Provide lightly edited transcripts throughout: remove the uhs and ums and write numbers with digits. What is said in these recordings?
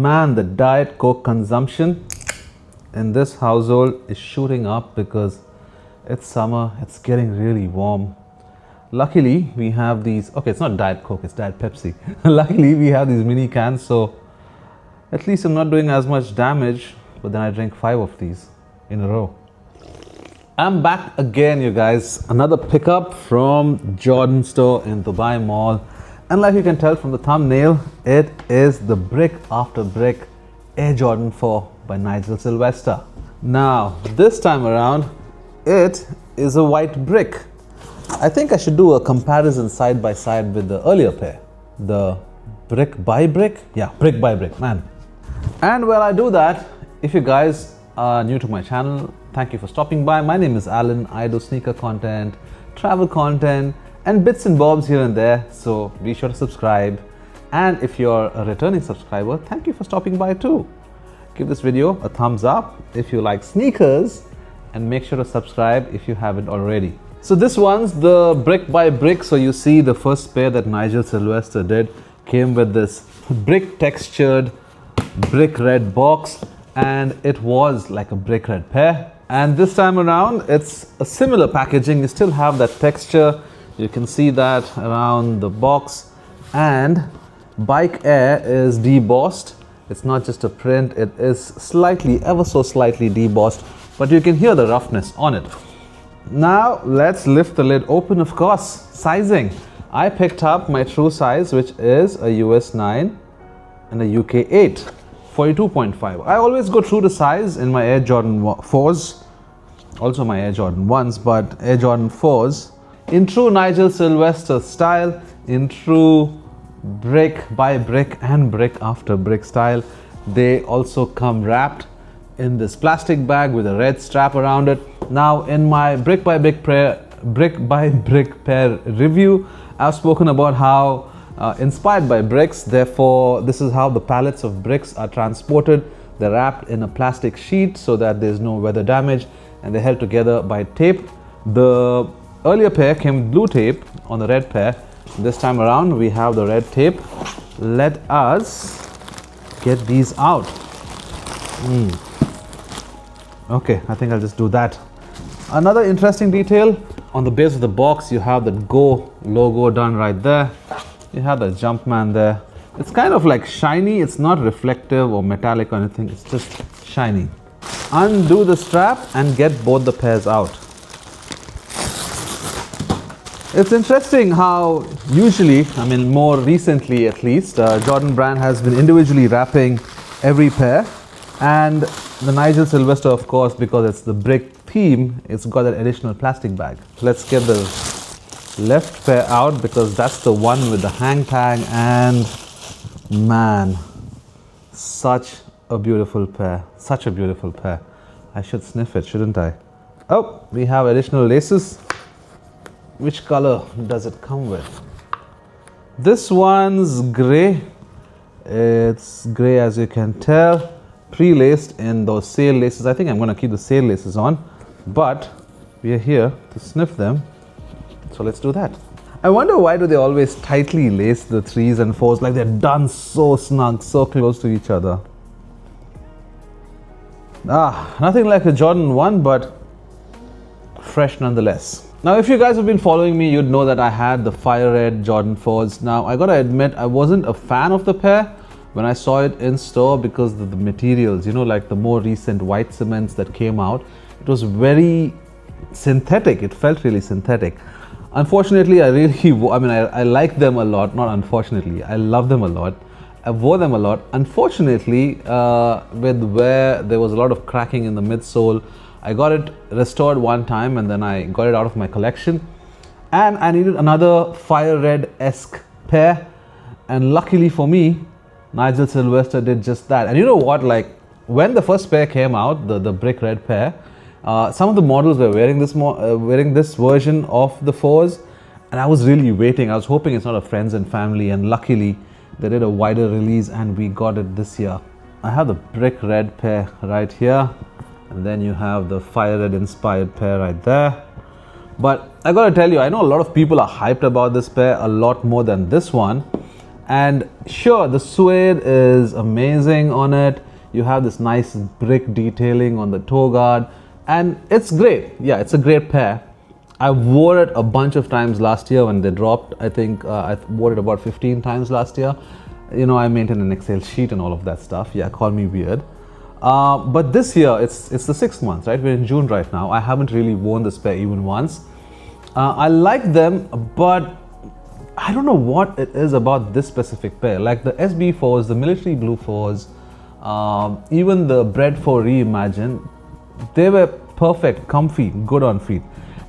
Man, the Diet Coke consumption in this household is shooting up because it's summer, it's getting really warm. Luckily, we have these, okay, it's not Diet Coke, it's Diet Pepsi. Luckily, we have these mini cans, so at least I'm not doing as much damage, but then I drink 5 of these in a row. I'm back again, you guys. Another pickup from Jordan store in Dubai Mall. And like you can tell from the thumbnail, it is the brick after brick Air Jordan 4 by Nigel Sylvester. Now, this time around, it is a white brick. I think I should do a comparison side by side with the earlier pair. The brick by brick? Yeah, brick by brick, man. And while I do that, if you guys are new to my channel, thank you for stopping by. My name is Alan. I do sneaker content, travel content, and bits and bobs here and there, so be sure to subscribe. And if you're a returning subscriber, thank you for stopping by too. Give this video a thumbs up if you like sneakers, and make sure to subscribe if you haven't already. So this one's the brick by brick. So you see the first pair that Nigel Sylvester did came with this brick textured brick red box, and it was like a brick red pair. And this time around, it's a similar packaging. You still have that texture. You can see that around the box, and Bike Air is debossed. It's not just a print, it is slightly, ever so slightly debossed, but you can hear the roughness on it. Now let's lift the lid open. Of course, sizing. I picked up my true size, which is a US 9 and a UK 8, 42.5. I always go true to size in my Air Jordan 4s, also my Air Jordan 1s, but Air Jordan 4s. In true Nigel Sylvester style, in true brick by brick and brick after brick style, they also come wrapped in this plastic bag with a red strap around it. Now, in my brick by brick pair review, I've spoken about how inspired by bricks, therefore this is how the pallets of bricks are transported. They're wrapped in a plastic sheet so that there's no weather damage, and they're held together by tape. The earlier pair came with blue tape on the red pair. This time around we have the red tape. Let us get these out. Okay, I think I'll just do that. Another interesting detail, on the base of the box you have the Go logo done right there. You have the Jumpman there. It's kind of like shiny. It's not reflective or metallic or anything, it's just shiny. Undo the strap and get both the pairs out. It's interesting how usually, I mean more recently at least, Jordan brand has been individually wrapping every pair, and the Nigel Sylvester, of course, because it's the brick theme, it's got that additional plastic bag. Let's get the left pair out because that's the one with the hang tag, and man, such a beautiful pair, such a beautiful pair. I should sniff it, shouldn't I? Oh, we have additional laces. Which color does it come with? This one's gray. It's gray, as you can tell, pre-laced in those sail laces. I think I'm going to keep the sail laces on, but we are here to sniff them, so let's do that. I wonder why do they always tightly lace the 3s and 4s, like they're done so snug, so close to each other. Nothing like a Jordan 1, but fresh nonetheless. Now, if you guys have been following me, you'd know that I had the fire red Jordan 4s. Now, I gotta admit, I wasn't a fan of the pair when I saw it in store because of the materials, you know, like the more recent white cements that came out. It was very synthetic. It felt really synthetic. Unfortunately, I like them a lot. Not unfortunately, I love them a lot. I wore them a lot. Unfortunately, with where there was a lot of cracking in the midsole, I got it restored one time and then I got it out of my collection, and I needed another fire red-esque pair, and luckily for me, Nigel Sylvester did just that. And you know what, like when the first pair came out, the brick red pair, some of the models were wearing this version of the 4s, and I was really waiting. I was hoping it's not a friends and family, and luckily they did a wider release and we got it this year. I have the brick red pair right here, and then you have the fire red inspired pair right there. But I gotta tell you, I know a lot of people are hyped about this pair a lot more than this one, And sure, the suede is amazing on it. You have this nice brick detailing on the toe guard, and it's great. Yeah, it's a great pair. I wore it a bunch of times last year when they dropped. I think I wore it about 15 times last year. You know, I maintain an Excel sheet and all of that stuff. Yeah, call me weird. But this year, it's the 6th month, right? We're in June right now. I haven't really worn this pair even once. I like them, but I don't know what it is about this specific pair. Like the SB4s, the military blue 4s, even the Bred 4 Reimagined, they were perfect, comfy, good on feet.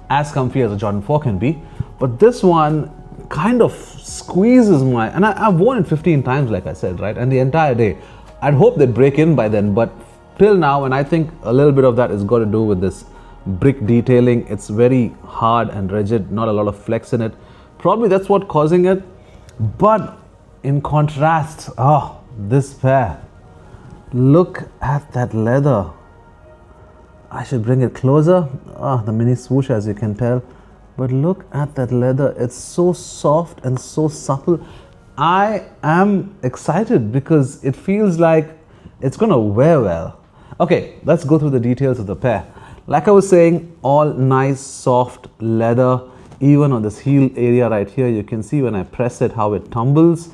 As comfy as a Jordan 4 can be. But this one kind of squeezes my, and I've worn it 15 times, like I said, right? And the entire day. I'd hope they'd break in by then, but till now, and I think a little bit of that is got to do with this brick detailing. It's very hard and rigid, not a lot of flex in it. Probably that's what causing it. But in contrast, this pair, look at that leather. I should bring it closer. The mini swoosh, as you can tell. But look at that leather. It's so soft and so supple. I am excited because it feels like it's gonna wear well. Okay, let's go through the details of the pair. Like I was saying, all nice soft leather. Even on this heel area right here, you can see when I press it how it tumbles.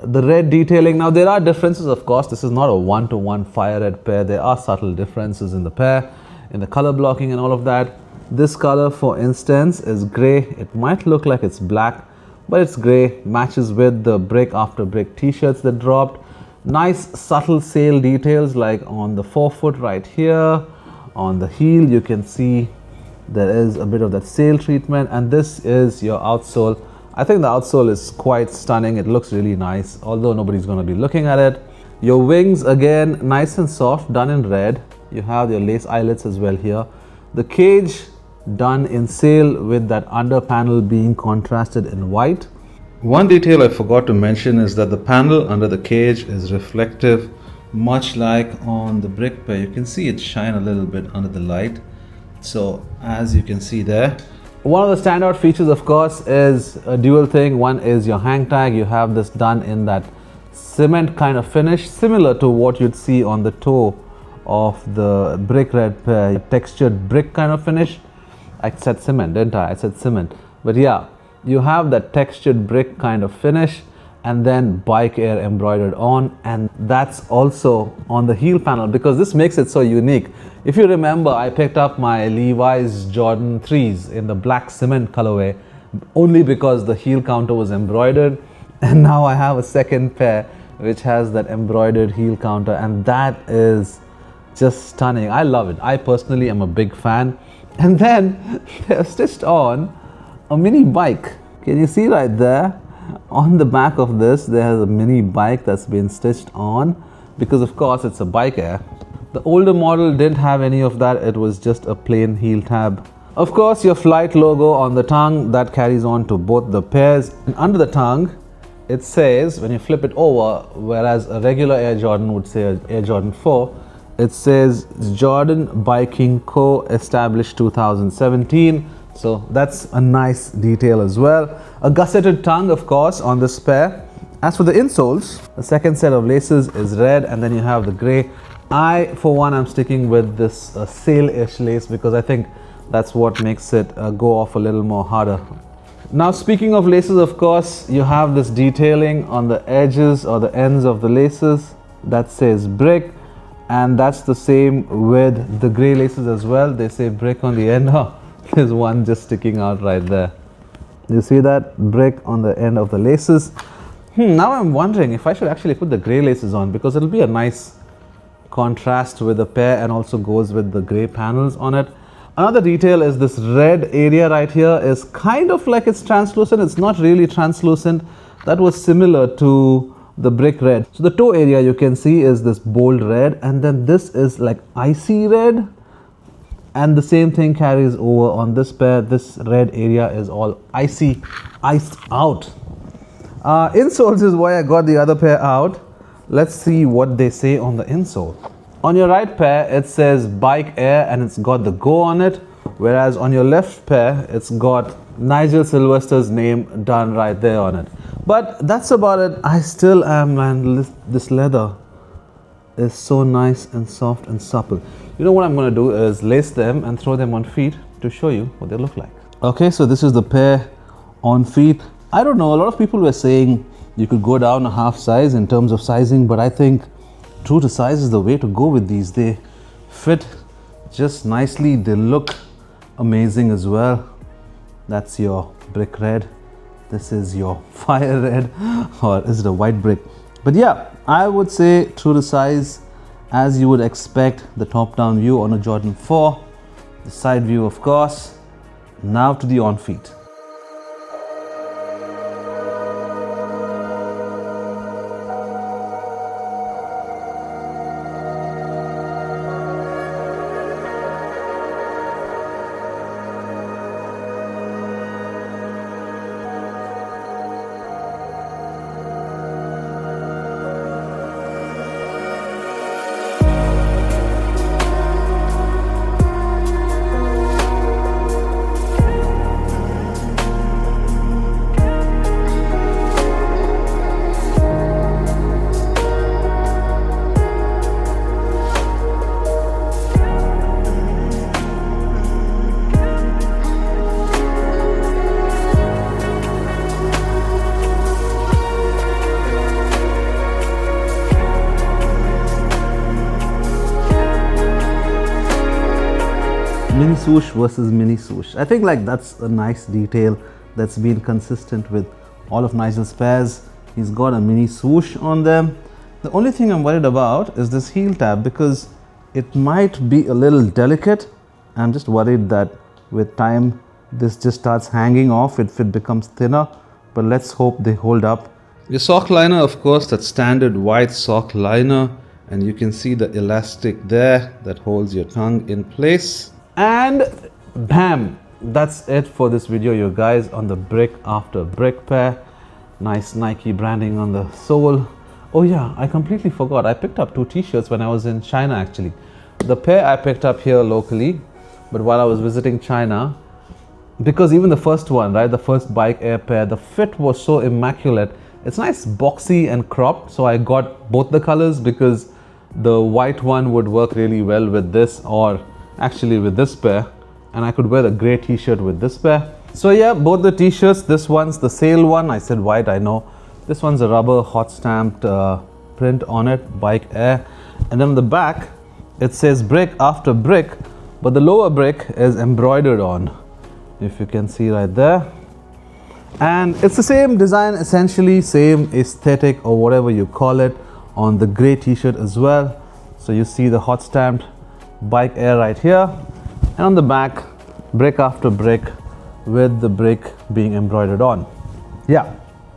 The red detailing, now there are differences, of course. This is not a one-to-one fire red pair. There are subtle differences in the pair, in the color blocking and all of that. This color, for instance, is gray. It might look like it's black, but it's gray. Matches with the brick after brick t-shirts that dropped. Nice subtle sail details, like on the forefoot right here. On the heel, you can see there is a bit of that sail treatment, and this is your outsole. I think the outsole is quite stunning. It looks really nice, although nobody's going to be looking at it. Your wings, again, nice and soft, done in red. You have your lace eyelets as well here. The cage done in sail with that under panel being contrasted in white. One detail I forgot to mention is that the panel under the cage is reflective, much like on the brick pair. You can see it shine a little bit under the light. So as you can see there, one of the standout features, of course, is a dual thing. One is your hang tag. You have this done in that cement kind of finish, similar to what you'd see on the toe of the brick red pair, textured brick kind of finish. I said cement, didn't I? I said cement. But yeah, you have that textured brick kind of finish, and then Bike Air embroidered on, and that's also on the heel panel, because this makes it so unique. If you remember, I picked up my Levi's Jordan 3s in the black cement colorway only because the heel counter was embroidered, and now I have a second pair which has that embroidered heel counter, and that is just stunning. I love it. I personally am a big fan. And then they're stitched on a mini bike. Can you see right there? On the back of this, there's a mini bike that's been stitched on, because of course it's a Bike Air. The older model didn't have any of that. It was just a plain heel tab. Of course, your Flight logo on the tongue, that carries on to both the pairs. And under the tongue, it says, when you flip it over, whereas a regular Air Jordan would say Air Jordan 4, it says Jordan Biking Co. established 2017. So that's a nice detail as well. A gusseted tongue, of course, on this pair. As for the insoles, the second set of laces is red, and then you have the gray. I, for one, am sticking with this sail-ish lace because I think that's what makes it go off a little more harder. Now, speaking of laces, of course, you have this detailing on the edges or the ends of the laces that says brick, and that's the same with the gray laces as well. They say brick on the end. Oh, there's one just sticking out right there. You see that brick on the end of the laces? Now I'm wondering if I should actually put the gray laces on, because it'll be a nice contrast with the pair and also goes with the gray panels on it. Another detail is this red area right here is kind of like it's translucent. It's not really translucent. That was similar to the brick red. So the toe area you can see is this bold red, and then this is like icy red, and the same thing carries over on this pair. This red area is all icy, iced out. Insoles is why I got the other pair out. Let's see what they say on the insole. On your right pair, it says Bike Air and it's got the Go on it, whereas on your left pair, it's got Nigel Sylvester's name done right there on it. But that's about it. I still am, man. This leather is so nice and soft and supple. You know what I'm going to do is lace them and throw them on feet to show you what they look like. Okay, so this is the pair on feet. I don't know, a lot of people were saying you could go down a half size in terms of sizing, but I think true to size is the way to go with these. They fit just nicely. They look amazing as well. That's your brick red. This is your fire red, or is it a white brick? But yeah, I would say true to size as you would expect. The top down view on a Jordan 4, the side view of course. Now to the on feet. Mini swoosh versus mini swoosh. I think like that's a nice detail that's been consistent with all of Nigel's pairs. He's got a mini swoosh on them. The only thing I'm worried about is this heel tab because it might be a little delicate. I'm just worried that with time this just starts hanging off if it becomes thinner, but let's hope they hold up. Your sock liner, of course, that standard white sock liner, and you can see the elastic there that holds your tongue in place. And bam, that's it for this video, you guys, on the brick after brick pair. Nice Nike branding on the sole. Oh yeah, I completely forgot, I picked up 2 t-shirts when I was in China actually. The pair I picked up here locally, but while I was visiting China, because even the first one, right, the first Bike Air pair, the fit was so immaculate. It's nice boxy and cropped, so I got both the colors because the white one would work really well with this, or actually with this pair, and I could wear the grey t-shirt with this pair. So yeah, both the t-shirts. This one's the sale one. I said white, I know. This one's a rubber hot stamped print on it, Bike Air, and then on the back it says brick after brick, but the lower brick is embroidered on, if you can see right there. And it's the same design, essentially same aesthetic or whatever you call it, on the grey t-shirt as well. So you see the hot stamped Bike Air right here, and on the back brick after brick with the brick being embroidered on. Yeah,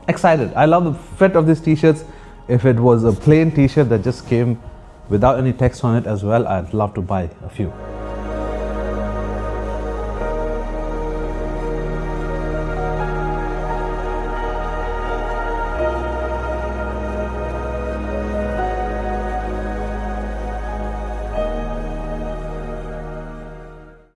excited. I love the fit of these t-shirts. If it was a plain t-shirt that just came without any text on it as well, I'd love to buy a few.